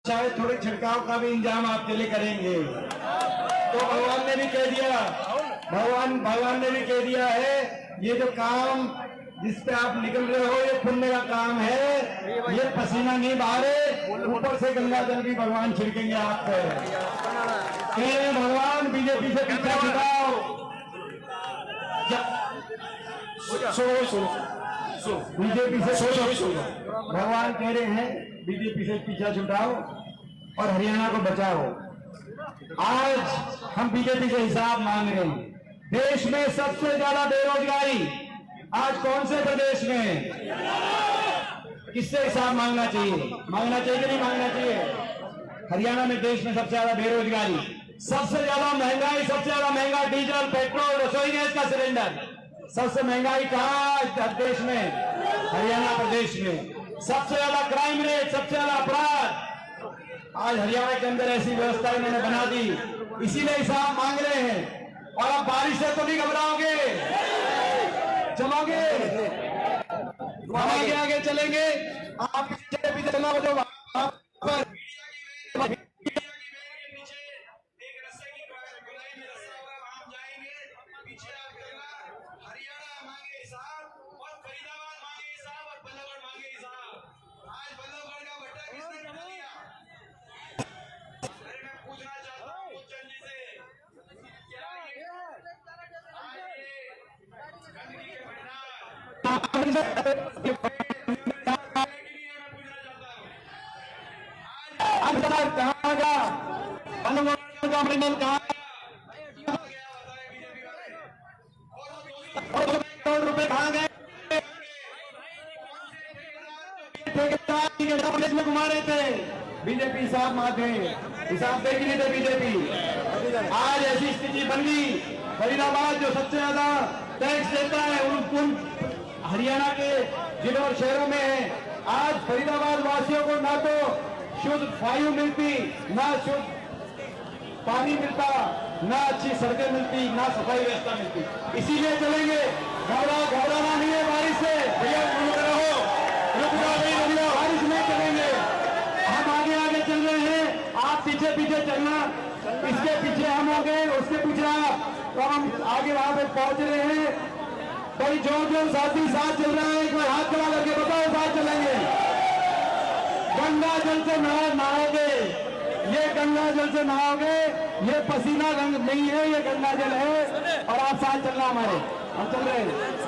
शायद थोड़े छिड़काव का भी इंतजाम आपके लिए करेंगे। तो भगवान ने भी कह दिया, भगवान ने भी कह दिया है, ये जो काम जिस पे आप निकल रहे हो ये पुण्य का काम है, ये पसीना नहीं बहारे, ऊपर से गंगा जल भी भगवान छिड़केंगे आप पे। कह रहे भगवान बीजेपी से पीछा छुड़ाओ, बीजेपी से भगवान कह रहे हैं बीजेपी से पीछा छुड़ाओ और हरियाणा को बचाओ। आज हम बीजेपी से हिसाब मांग रहे हैं। देश में सबसे ज्यादा बेरोजगारी आज कौन से प्रदेश में है? किससे हिसाब मांगना चाहिए? मांगना चाहिए कि नहीं मांगना चाहिए? हरियाणा में देश में सबसे ज्यादा बेरोजगारी, सबसे ज्यादा महंगाई, सबसे ज्यादा महंगा डीजल, पेट्रोल, रसोई गैस का सिलेंडर, सबसे महंगाई कहाँ देश में? हरियाणा प्रदेश में। सबसे ज्यादा क्राइम रेट, सबसे ज्यादा अपराध आज हरियाणा के अंदर ऐसी व्यवस्था इन्होंने बना दी, इसीलिए हिसाब मांग रहे हैं। और अब बारिश से तो नहीं घबराओगे, चलोगे, हम आगे आगे चलेंगे, आप पीछे पीछे चलना हो जो रुपए कहाँ गए? में घुमा रहे थे। बीजेपी हिसाब मांगे, हिसाब देगी नहीं थे बीजेपी। आज ऐसी स्थिति बन गई, फरीदाबाद जो सबसे ज्यादा टैक्स देता है उन हरियाणा के जिलों और शहरों में है। आज फरीदाबाद वासियों को ना तो शुद्ध वायु मिलती, ना शुद्ध पानी मिलता, ना अच्छी सड़कें मिलती, ना सफाई व्यवस्था मिलती। इसीलिए चलेंगे, घबराना नहीं है बारिश से। भैया रुक जाओ भैया, बारिश में चलेंगे, हम आगे आगे चल रहे हैं, आप पीछे पीछे चलना, इसके पीछे हम हो गए, उसके पीछे आप, तो हम आगे वहां पे पहुंच रहे हैं। कोई जो साथी साथ चल रहा है, कोई हाथ खड़ा करके बताओ साथ चलेंगे। गंगा जल से नहाओगे, ये गंगा जल से नहाओगे, ये पसीना रंग नहीं है, ये गंगा जल है, और आप साथ चलना हमारे, हम चल रहे हैं।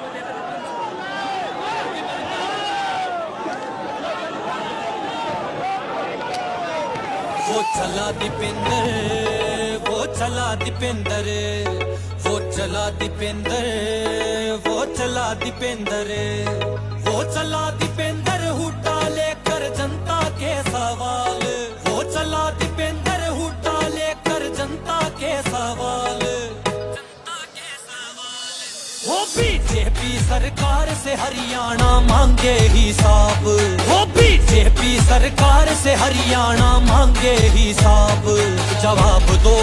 वो चला दीपेंद्र, वो चला दीपेंद्र, वो चला दीपेंद्र, वो चला दीपेंद्र, वो चला दीपेंद्र, हुटा लेकर जनता के सवाल, वो चला दीपेंद्र, हुटा लेकर जनता के सवाल, जनता के सवाल। वो बीजेपी सरकार से हरियाणा मांगे हिसाब, वो बीजेपी सरकार से हरियाणा मांगे हिसाब। जवाब दो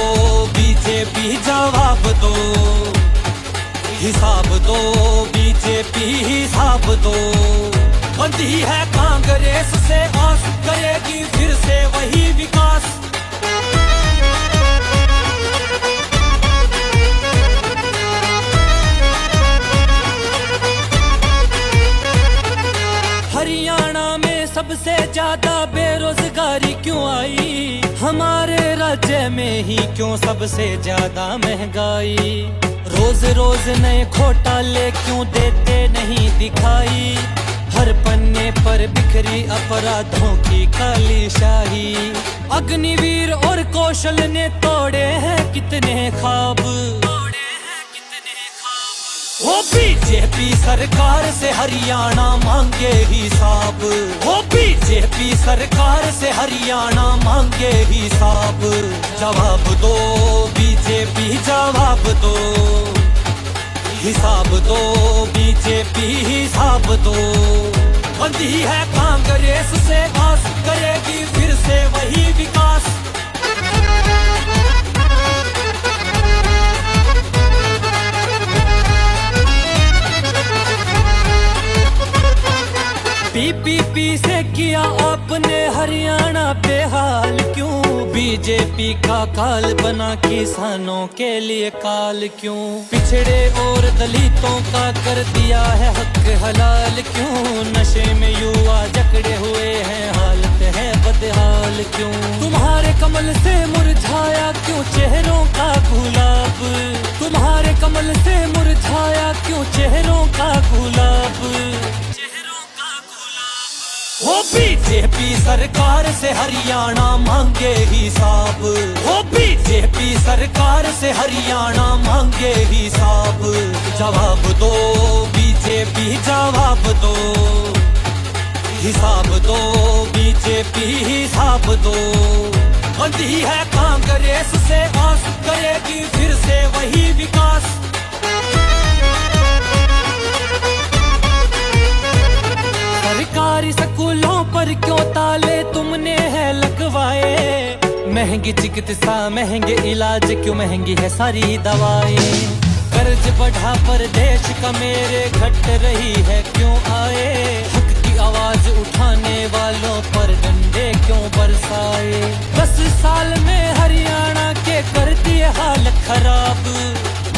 बीजेपी, जवाब दो, हिसाब दो बीजेपी, हिसाब दो। बंदी है कांग्रेस से आस, करेगी फिर से वही विकास। हरियाणा में सबसे ज्यादा बेरोजगारी क्यों आई? हमारे राज्य में ही क्यों सबसे ज्यादा महंगाई? रोज रोज नए घोटाले क्यों देते नहीं दिखाई? हर पन्ने पर बिखरी अपराधों की काली शाही। अग्निवीर और कौशल ने तोड़े हैं कितने ख्वाब, वो बीजेपी सरकार से हरियाणा मांगे हिसाब, वो बीजेपी सरकार से हरियाणा मांगे हिसाब। जवाब दो बीजेपी, जवाब दो, हिसाब दो बीजेपी, हिसाब दो। बंदी है कांग्रेस से आस, करेगी फिर से वही विकास। पीपीपी से किया आपने हरियाणा बेहाल, बीजेपी का काल बना किसानों के लिए काल क्यों? पिछड़े और दलितों का कर दिया है हक हलाल क्यों? नशे में युवा जकड़े हुए हैं, हालत है बदहाल क्यों? तुम्हारे कमल से मुरझाया क्यों चेहरों का गुलाब? तुम्हारे कमल से मुरझाया क्यों चेहरों का गुलाब? हो बीजेपी सरकार से हरियाणा मांगे हिसाब। हो बीजेपी सरकार से हरियाणा मांगे हिसाब। जवाब दो बीजेपी जवाब दो, हिसाब दो बीजेपी हिसाब दो। बंधी है कांग्रेस से आस करेगी फिर से वही विकास। सरकारी स्कूलों पर क्यों ताले तुमने है लगवाए? महंगी चिकित्सा महंगे इलाज क्यों, महंगी है सारी दवाएं? कर्ज बढ़ा पर देश का मेरे घट रही है क्यों आए? हक की आवाज उठाने वालों पर डंडे क्यों बरसाए? 10 साल में हरियाणा के कर दिए हाल खराब।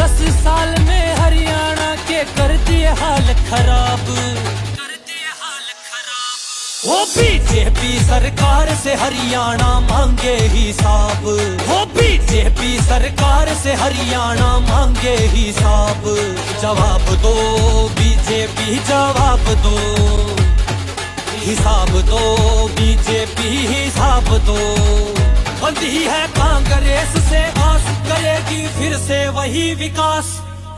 10 साल में हरियाणा के कर दिए हाल खराब। हो बीजेपी सरकार से हरियाणा मांगे हिसाब। हो बीजेपी सरकार से हरियाणा मांगे हिसाब। जवाब दो बीजेपी जवाब दो, हिसाब दो बीजेपी हिसाब दो। बंधी है कांग्रेस से आस करेगी फिर से वही विकास।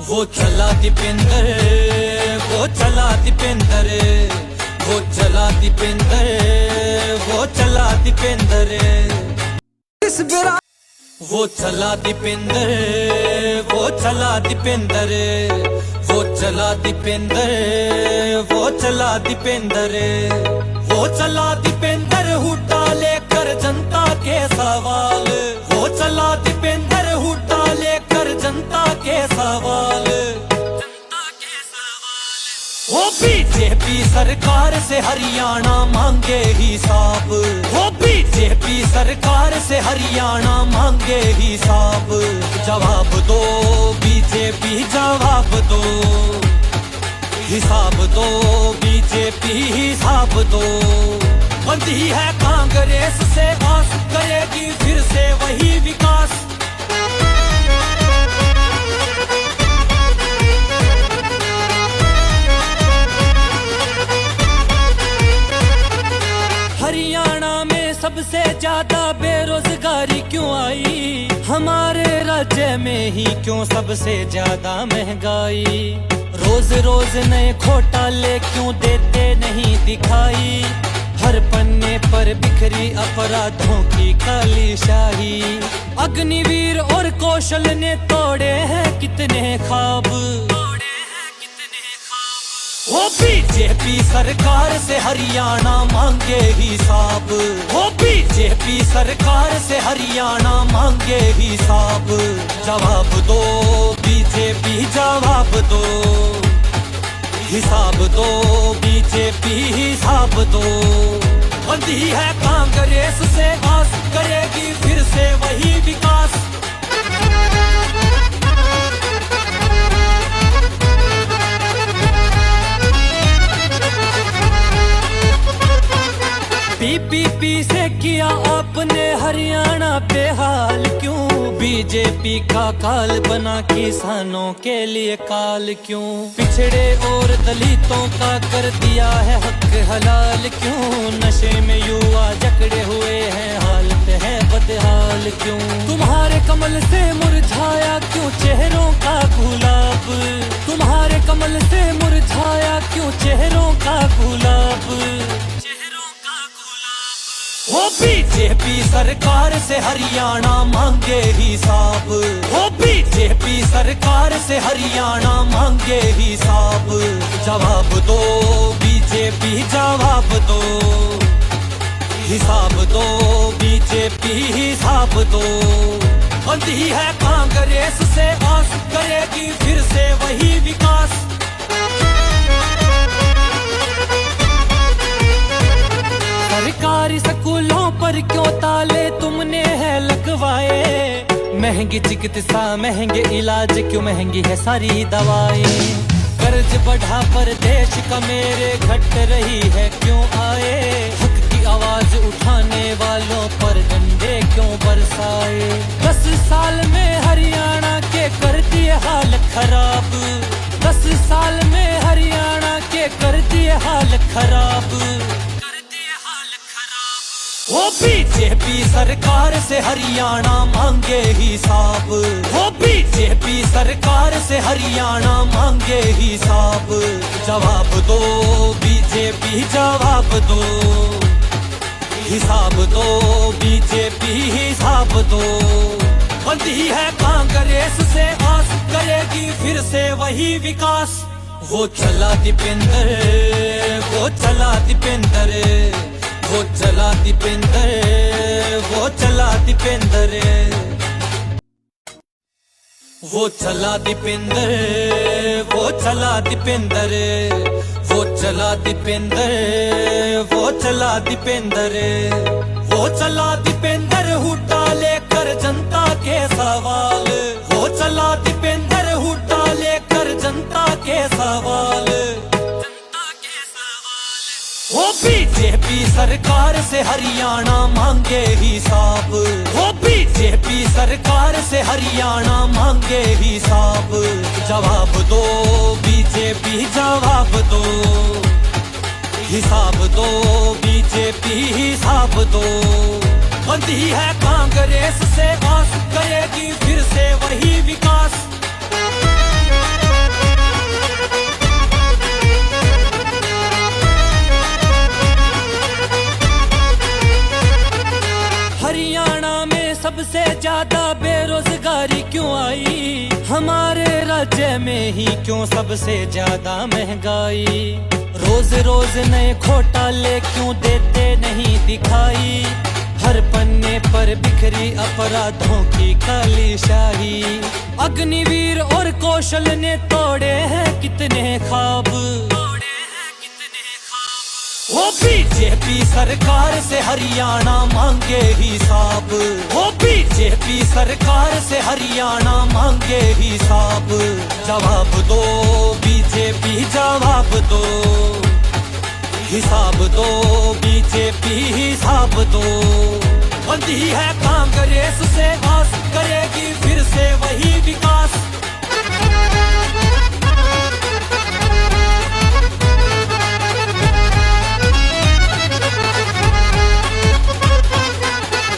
वो चला दीपेंद्र, वो चला दीपेंद्र, वो चला दीपेंद्र, वो चला दीपेंद्र। वो चला दीपेंद्र, वो चला दीपेंद्र, वो चला दीपेंद्र, वो चला दीपेंद्र। वो चला दीपेंद्र हुड्डा लेकर जनता के सवाल। वो चला दीपेंद्र हुड्डा लेकर जनता के सवाल। हो बीजेपी सरकार से हरियाणा मांगे हिसाब। हो बीजेपी सरकार से हरियाणा मांगे हिसाब। जवाब दो बीजेपी जवाब दो, हिसाब दो बीजेपी हिसाब दो। बंधी है कांग्रेस से आस करेगी फिर से वही विकास। हरियाणा में सबसे ज्यादा बेरोजगारी क्यों आई? हमारे राज्य में ही क्यों सबसे ज्यादा महंगाई? रोज रोज नए घोटाले क्यों देते नहीं दिखाई? हर पन्ने पर बिखरी अपराधों की काली शाही। अग्निवीर और कौशल ने तोड़े हैं कितने ख्वाब। हो बीजेपी सरकार से हरियाणा मांगे हिसाब। हो बीजेपी सरकार से हरियाणा मांगे हिसाब। जवाब दो बीजेपी जवाब दो, हिसाब दो बीजेपी हिसाब दो। बंधी है कांग्रेस से आस करेगी फिर से वही विकास। पीपीपी से किया आपने हरियाणा पे हाल क्यों? बीजेपी का काल बना किसानों के लिए काल क्यों? पिछड़े और दलितों का कर दिया है हक हलाल क्यों? नशे में युवा जकड़े हुए हैं, हालत है बदहाल क्यों? तुम्हारे कमल से मुरझाया क्यों चेहरों का गुलाब? तुम्हारे कमल से मुरझाया क्यों चेहरों का गुलाब? हो बीजेपी सरकार से हरियाणा मांगे हिसाब। हो बीजेपी सरकार से हरियाणा मांगे हिसाब। जवाब दो बीजेपी जवाब दो, हिसाब दो बीजेपी हिसाब दो। बंधी है कांग्रेस से आस करेगी फिर से वही विकास। सरकारी स्कूलों पर क्यों ताले तुमने है महंगी चिकित्सा महंगे इलाज क्यों महंगी है सारी दवाएं। कर्ज बढ़ा पर देश का मेरे घट रही है क्यों आए। हक की आवाज उठाने वालों पर डंडे क्यों बरसाए। 10 साल में हरियाणा के कर दिए हाल खराब। 10 साल में हरियाणा के कर दिए हाल खराब। वो बीजेपी सरकार से हरियाणा मांगे हिसाब। वो बीजेपी सरकार से हरियाणा मांगे हिसाब। जवाब दो बीजेपी जवाब दो। हिसाब दो बीजेपी हिसाब दो। बंदी है कांग्रेस से आस करेगी फिर से वही विकास। वो चला दीपेंद्र वो चला दीपेंद्र वो चला दीपेंद्र वो चला दीपेंद्र वो चला दीपेंद्र वो चला दीपेंद्र वो चला दीपेंद्र वो चला दीपेंद्र वो चला दीपेंद्र हुड्डा लेकर जनता के सवाल। वो चला दीपेंद्र हुड्डा लेकर जनता के सवाल। वो बीजेपी सरकार से हरियाणा मांगे हिसाब। वो बीजेपी सरकार से हरियाणा मांगे हिसाब। जवाब दो बीजेपी जवाब दो। हिसाब दो बीजेपी हिसाब दो। बंदी है कांग्रेस से आस करेगी फिर से वही विकास। हरियाणा में सबसे ज्यादा बेरोजगारी क्यों आई। हमारे राज्य में ही क्यों सबसे ज्यादा महंगाई। रोज रोज नए घोटाले क्यों देते नहीं दिखाई। हर पन्ने पर बिखरी अपराधों की काली शाही। अग्निवीर और कौशल ने तोड़े हैं कितने ख्वाब। वो बीजेपी सरकार से हरियाणा मांगे हिसाब। वो बीजेपी सरकार से हरियाणा मांगे हिसाब। जवाब दो बीजेपी जवाब दो। हिसाब दो बीजेपी हिसाब दो। बंदी है कांग्रेस से आस करेगी फिर से वही विकास।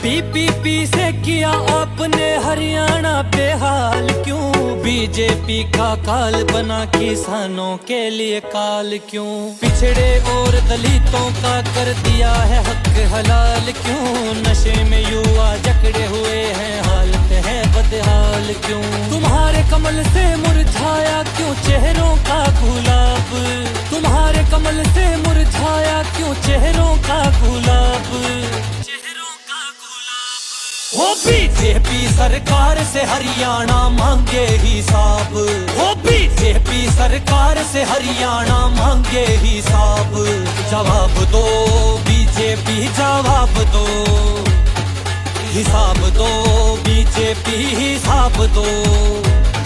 पीपीपी से किया आपने हरियाणा बेहाल क्यों। बीजेपी का काल बना किसानों के लिए काल क्यों। पिछड़े और दलितों का कर दिया है हक हलाल क्यों। नशे में युवा जकड़े हुए हैं हालत है बदहाल क्यों। तुम्हारे कमल से मुरझाया क्यों चेहरों का गुलाब। तुम्हारे कमल से मुरझाया क्यों चेहरों का गुलाब। वो बीजेपी सरकार से हरियाणा मांगे हिसाब। वो बीजेपी सरकार से हरियाणा मांगे हिसाब। जवाब दो बीजेपी जवाब दो। हिसाब दो बीजेपी हिसाब दो।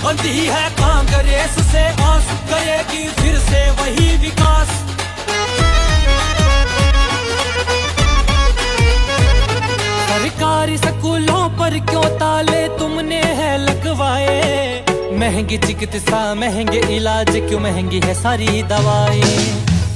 बंदी है कांग्रेस से आस करेगी फिर से वही विकास। सरकारी स्कूलों पर क्यों ताले तुमने है लगवाए। महंगी चिकित्सा महंगे इलाज क्यों महंगी है सारी दवाएं।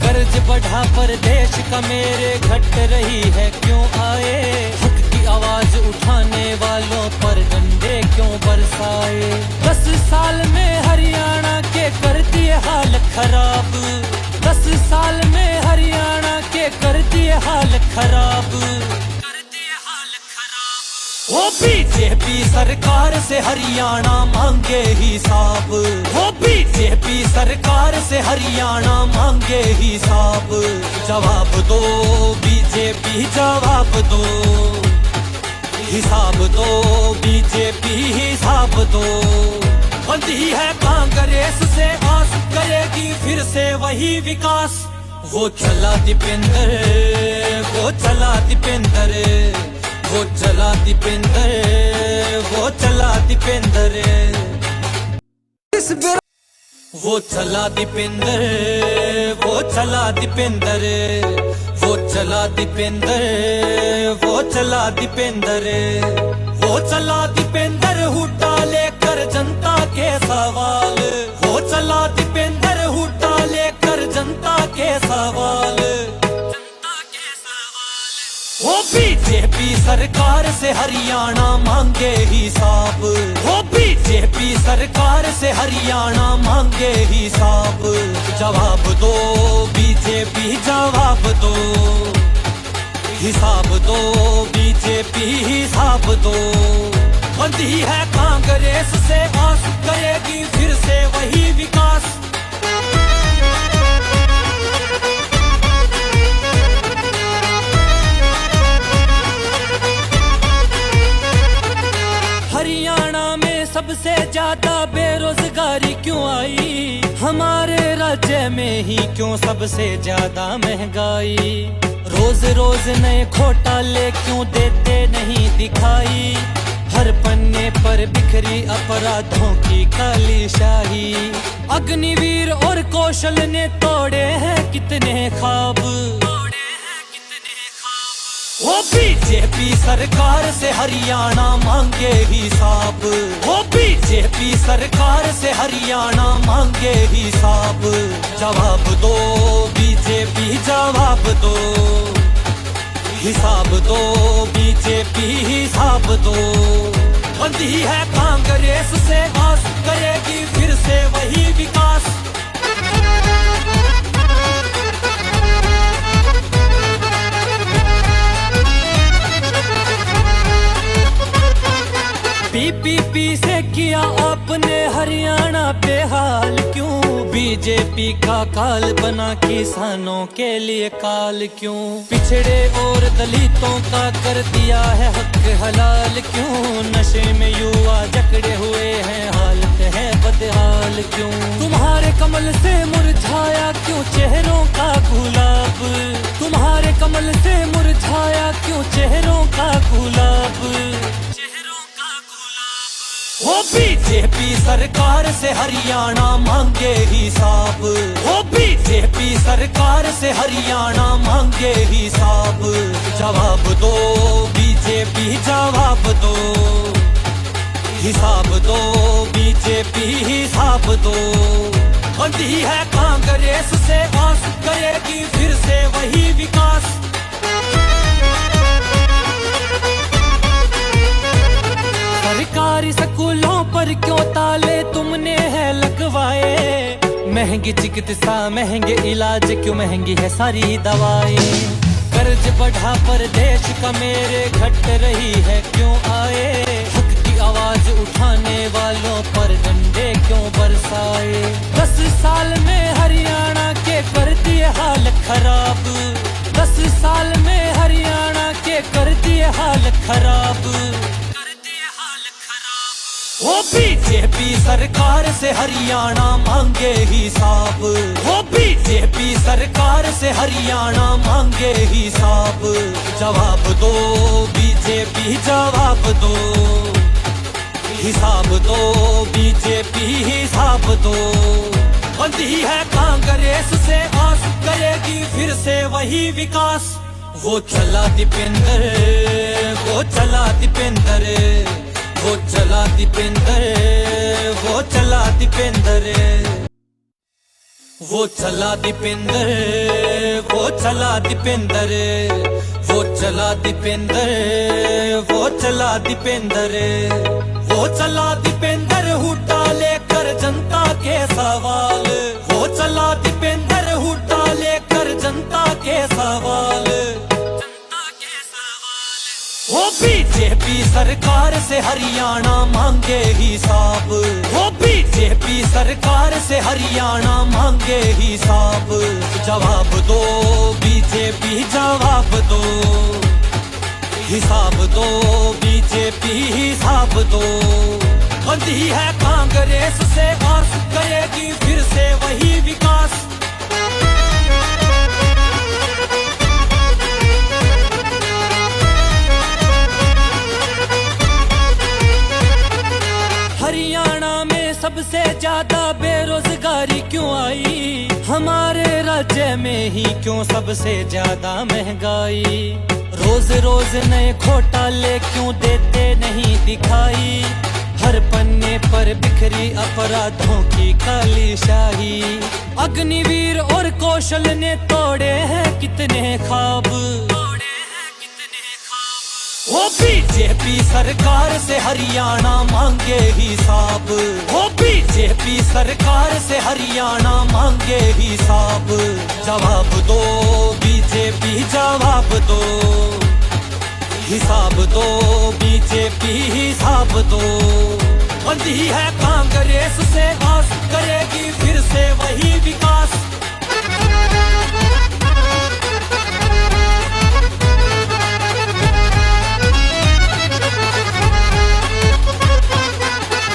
कर्ज बढ़ा पर देश का मेरे घट रही है क्यों आए। हक की आवाज उठाने वालों पर डंडे क्यों बरसाए। 10 साल में हरियाणा के कर दिए हाल खराब। 10 साल में हरियाणा के कर दिए हाल खराब। वो बीजेपी सरकार से हरियाणा मांगे हिसाब। वो बीजेपी सरकार से हरियाणा मांगे हिसाब। जवाब दो बीजेपी जवाब दो। हिसाब दो बीजेपी हिसाब दो। बंदी है कांग्रेस से आस करेगी फिर से वही विकास। वो चला दीपेंद्र वो चला दीपेंद्र वो चला दीपेंद्र, वो चला दीपेंद्र, वो चला दीपेंद्र, वो चला दीपेंद्र, वो चला दीपेंद्र, वो चला दीपेंद्र, वो चला दीपेंद्र हुड्डा लेकर जनता के सवाल, वो चला दीपेंद्र हुड्डा लेकर जनता के सवाल, वो बीजेपी सरकार से हरियाणा मांगे हिसाब, वो बीजेपी सरकार से हरियाणा मांगे हिसाब, जवाब दो बीजेपी जवाब दो, हिसाब दो बीजेपी हिसाब दो, बंदी है कांग्रेस से आस करेगी फिर से वही विकास, हरियाणा में सबसे ज्यादा बेरोजगारी क्यों आई, हमारे राज्य में ही क्यों सबसे ज्यादा महंगाई, रोज रोज नए घोटाले क्यों देते नहीं दिखाई, हर पन्ने पर बिखरी अपराधों की काली शाही, अग्निवीर और कौशल ने तोड़े हैं कितने ख्वाब, वो बीजेपी सरकार से हरियाणा मांगे हिसाब, वो बीजेपी सरकार से हरियाणा मांगे हिसाब, जवाब दो बीजेपी जवाब दो, हिसाब दो बीजेपी हिसाब दो, बंदी है कांग्रेस से आस करेगी फिर से वही विकास, पीपीपी से किया आपने हरियाणा बेहाल क्यों, बीजेपी का काल बना किसानों के लिए काल क्यों, पिछड़े और दलितों का कर दिया है हक हलाल क्यों, नशे में युवा जकड़े हुए हैं हालत है बदहाल क्यों, तुम्हारे कमल से मुरझाया क्यों चेहरों का गुलाब, तुम्हारे कमल से मुरझाया क्यों चेहरों का गुलाब, वो बीजेपी सरकार से हरियाणा मांगे हिसाब, वो बीजेपी सरकार से हरियाणा मांगे हिसाब, जवाब दो बीजेपी जवाब दो, हिसाब दो बीजेपी हिसाब दो, बंदी है कांग्रेस से आस करेगी फिर से वही विकास, सरकारी स्कूलों पर क्यों ताले तुमने है लगवाए, महंगी चिकित्सा महंगे इलाज क्यों महंगी है सारी दवाएं, कर्ज बढ़ा पर देश का मेरे घट रही है क्यों आए, हक की आवाज उठाने वालों पर डंडे क्यों बरसाए, 10 साल में हरियाणा के कर दिए हाल खराब, 10 साल में हरियाणा के कर दिए हाल खराब, वो बीजेपी सरकार से हरियाणा मांगे हिसाब, वो बीजेपी सरकार से हरियाणा मांगे हिसाब, जवाब दो बीजेपी जवाब दो, हिसाब दो बीजेपी हिसाब दो, बंदी है कांग्रेस से आस करेगी फिर से वही विकास, वो चला दीपेंद्र, वो चला दीपेंद्र, वो चला दीपेंद्र, वो चला दीपेंद्र, वो चला दीपेंद्र, वो चला दीपेंद्र, वो चला दीपेंद्र, वो चला दीपेंद्र, वो चला दीपेंद्र हुड्डा लेकर जनता के सवाल, वो चला दीपेंद्र हुड्डा लेकर जनता के सवाल, वो बीजेपी सरकार से हरियाणा मांगे हिसाब, वो बीजेपी सरकार से हरियाणा मांगे हिसाब, जवाब दो बीजेपी जवाब दो, हिसाब दो बीजेपी हिसाब दो, बंदी है कांग्रेस से आस करेगी फिर से वही विकास, सबसे ज्यादा बेरोजगारी क्यों आई, हमारे राज्य में ही क्यों सबसे ज्यादा महंगाई। रोज रोज नए घोटाले क्यों देते नहीं दिखाई, हर पन्ने पर बिखरी अपराधों की काली शाही। अग्निवीर और कौशल ने तोड़े हैं कितने ख्वाब, वो बीजेपी सरकार से हरियाणा मांगे हिसाब, वो बीजेपी सरकार से हरियाणा मांगे हिसाब। जवाब दो बीजेपी जवाब दो, हिसाब दो बीजेपी हिसाब दो। बंधी है कांग्रेस से आस, करेगी फिर से वही विकास।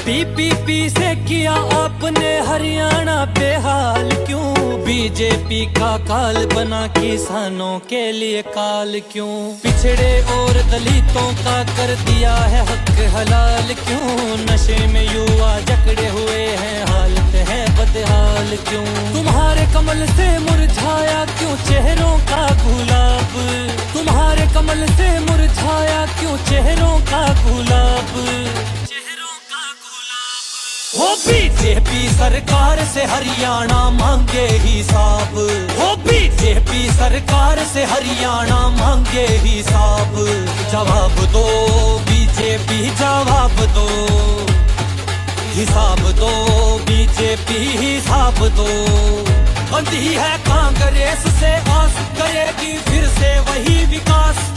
पीपीपी से किया आपने हरियाणा बेहाल क्यों, बीजेपी का काल बना किसानों के लिए काल क्यों। पिछड़े और दलितों का कर दिया है हक हलाल क्यों, नशे में युवा जकड़े हुए हैं हालत है बदहाल क्यों। तुम्हारे कमल से मुरझाया क्यों चेहरों का गुलाब, तुम्हारे कमल से मुरझाया क्यों चेहरों का गुलाब। वो बीजेपी सरकार से हरियाणा मांगे हिसाब, वो बीजेपी सरकार से हरियाणा मांगे हिसाब। जवाब दो बीजेपी जवाब दो, हिसाब दो बीजेपी हिसाब दो। बंधी है कांग्रेस से आस, करेगी फिर से वही विकास।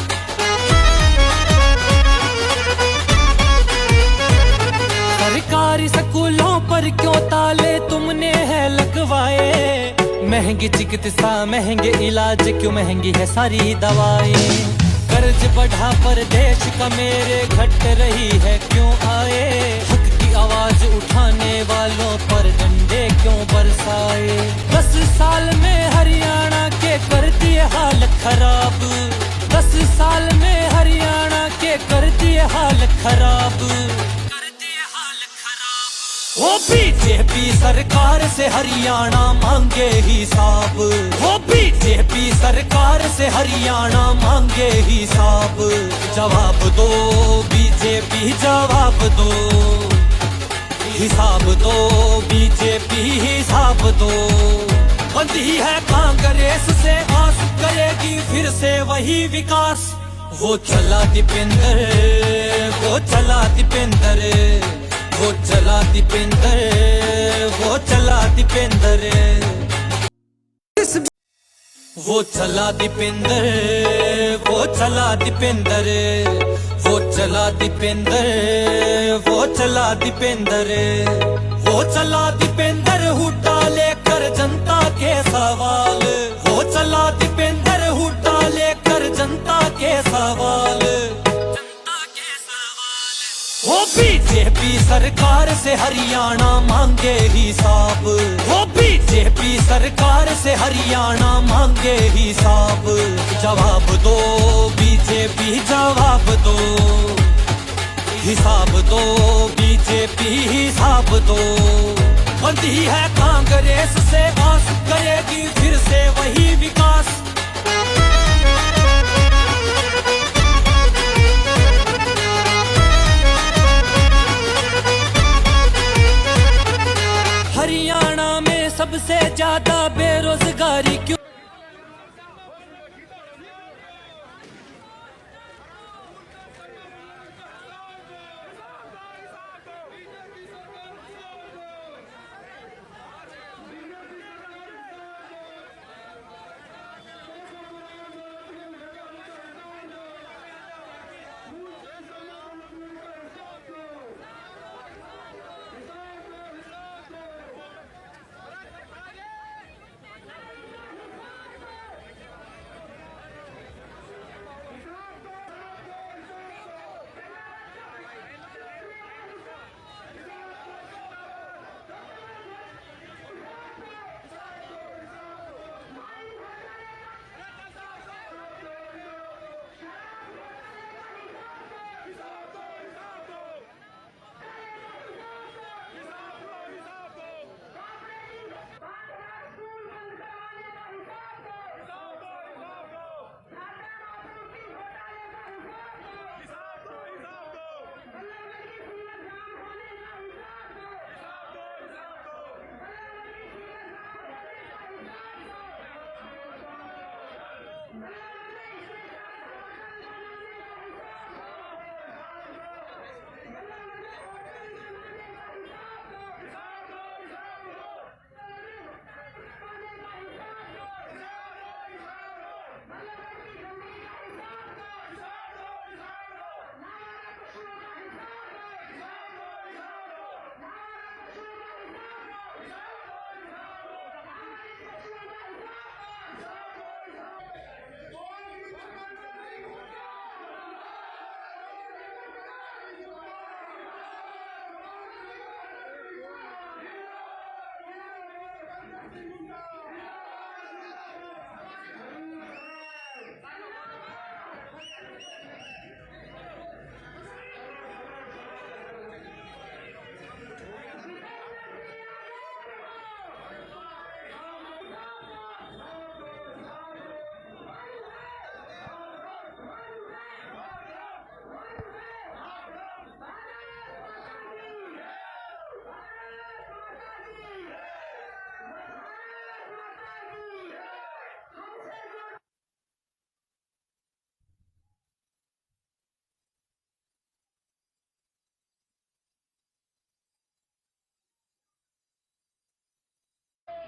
सरकारी स्कूलों पर क्यों ताले तुमने है लगवाए, महंगी चिकित्सा महंगे इलाज क्यों, महंगी है सारी दवाएं। कर्ज बढ़ा पर देश का मेरे घट रही है क्यों आए, हक की आवाज उठाने वालों पर डंडे क्यों बरसाए। 10 साल में हरियाणा के कर दिए हाल खराब, 10 साल में हरियाणा के कर दिए हाल खराब। वो बीजेपी सरकार से हरियाणा मांगे हिसाब, वो बीजेपी सरकार से हरियाणा मांगे हिसाब। जवाब दो बीजेपी जवाब दो, हिसाब दो बीजेपी हिसाब दो। बंधी है कांग्रेस से आस, करेगी फिर से वही विकास। वो चला दीपेंद्र, वो चला दीपेंद्र, वो चला दीपेंद्र, वो चला दीपेंद्र, वो चला दीपेंद्र, वो चला दीपेंद्र, वो चला दीपेंद्र, वो चला दीपेंद्र, वो चला दीपेंद्र हुड्डा लेकर जनता के सवाल, वो चला दीपेंद्र हुड्डा लेकर जनता के सवाल। वो बीजेपी सरकार से हरियाणा मांगे हिसाब, वो बीजेपी सरकार से हरियाणा मांगे हिसाब। जवाब दो बीजेपी जवाब दो, हिसाब दो बीजेपी हिसाब दो। बंधी है कांग्रेस से आस, करेगी फिर से वही विकास। हरियाणा में सबसे ज्यादा